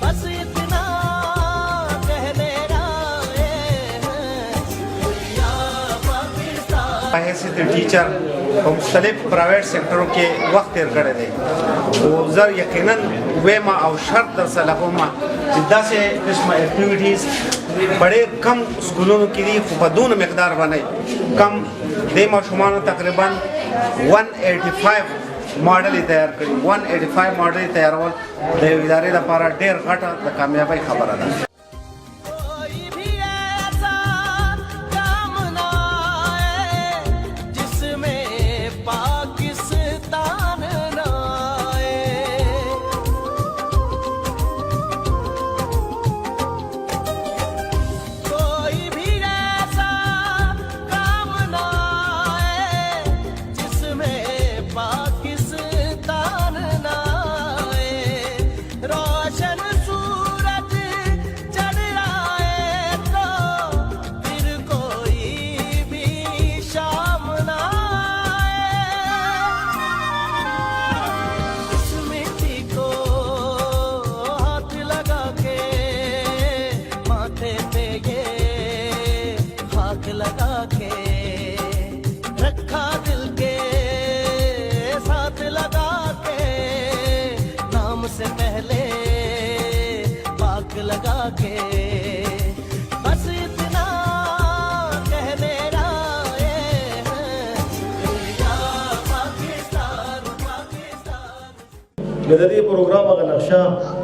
बस इतना कहने आए हैं दुनिया पाकिस्तान। हैसियत टीचर और मुख्तलिफ प्राइवेट सेक्टरों के वक्त तेर करे दे ज़र यकीनन वेमा और शर्त दरसलहुमा जिद्दा से किस्म एक्टिविटीज़ बड़े कम स्कूलों की दी खुबदून मकदार बने कम दे माशुमान तकरीबन 185 मॉडल तैयार करी 185 मॉडल तैयार हो दे इदारे दा पारा ढेर घटा द कामयाबी खबर अदा। कोई भी ऐसा काम ना आए जिसमें पाकिस्तान ना आए। कोई भी ऐसा काम ना आए जिसमें पाकिस्तान ना आए। रोशन सूरज चढ़ आए तो फिर कोई भी शाम ना आए। इस मिट्टी को हाथ लगा के माथे पे ये हाथ लगा के रखा दिल के साथ लगा के नाम से पहले पाक लगा के बस इतना कहने आए हैं दुनिया पाकिस्तान पाकिस्तान। मददी प्रोग्राम अगर नक्शा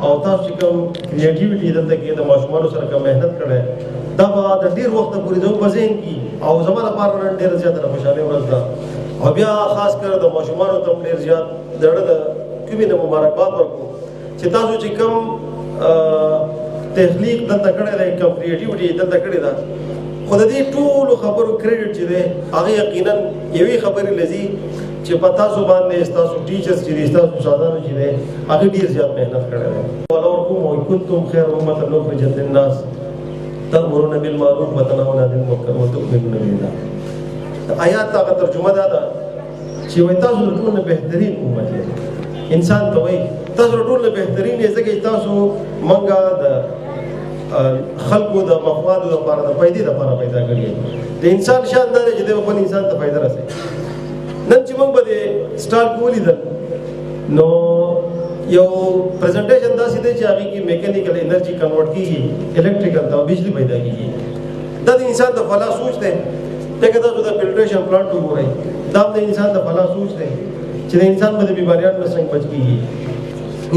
और तासु कम क्रिएटिविटी दलते के द माशुमानो सर का मेहनत करे तब द ढेर वक्त पूरी दो बजेन की और जमाना पार ढेर ज्यादा खुशहाली वर्दा और बिया खास कर द माशुमानो तम ढेर ज्यादा दड़ द कभी न मुबारकबाद वर्को चितासु चिकम तहलीक दलते करे द कम क्रिएटिविटी दलते करे दा खुद दी टूल खबर क्रेडिट चिदे आगे यकीनन यही खबर लजी چې پتا سو باندې تاسو ټیچرز چې تاسو سازانو چې دي هغه ډیر زیات مهنت کړی دی ولورکم وکنتم خیر امه لخرجت للناس تأمرون بالمعروف وتنهون عن المنکر وتؤمنون بالله آیات دا ترجمه دا ده چې وای تاسو ټول بهترین امت یې انسان ته وای تاسو ټول بهترین یې ځکه تاسو مونږه د خلقو د مفاد لپاره د پیدا لپاره پیدا کړی د انسان شان دا چې د خپل انسان ته پیدا راسي نن چې موږ به سٹار کولی ده نو یو پریزنټیشن داسې دی چې هغه کې میکانیکل انرژي کنورټ کیږي الکتریکل ته بجلی پیدا کیږي دا د انسان د فلا سوچ دی دغه د فلټریشن پلانټ وګورئ دا د انسان د فلا سوچ دی چې د انسان په بیماریانو نه څنګه بچ کیږي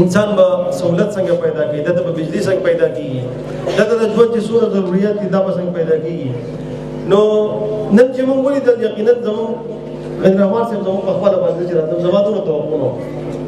انسان به سہولت څنګه پیدا کیږي د بجلی څنګه پیدا کیږي د ژوند چې څونه ضرورت دي دا به څنګه پیدا کیږي نو نن چې موږ ولیدل یقینا زموږ مهربان صاحب زموږ په خپل باندې چې راځم زمادونو ته وکړو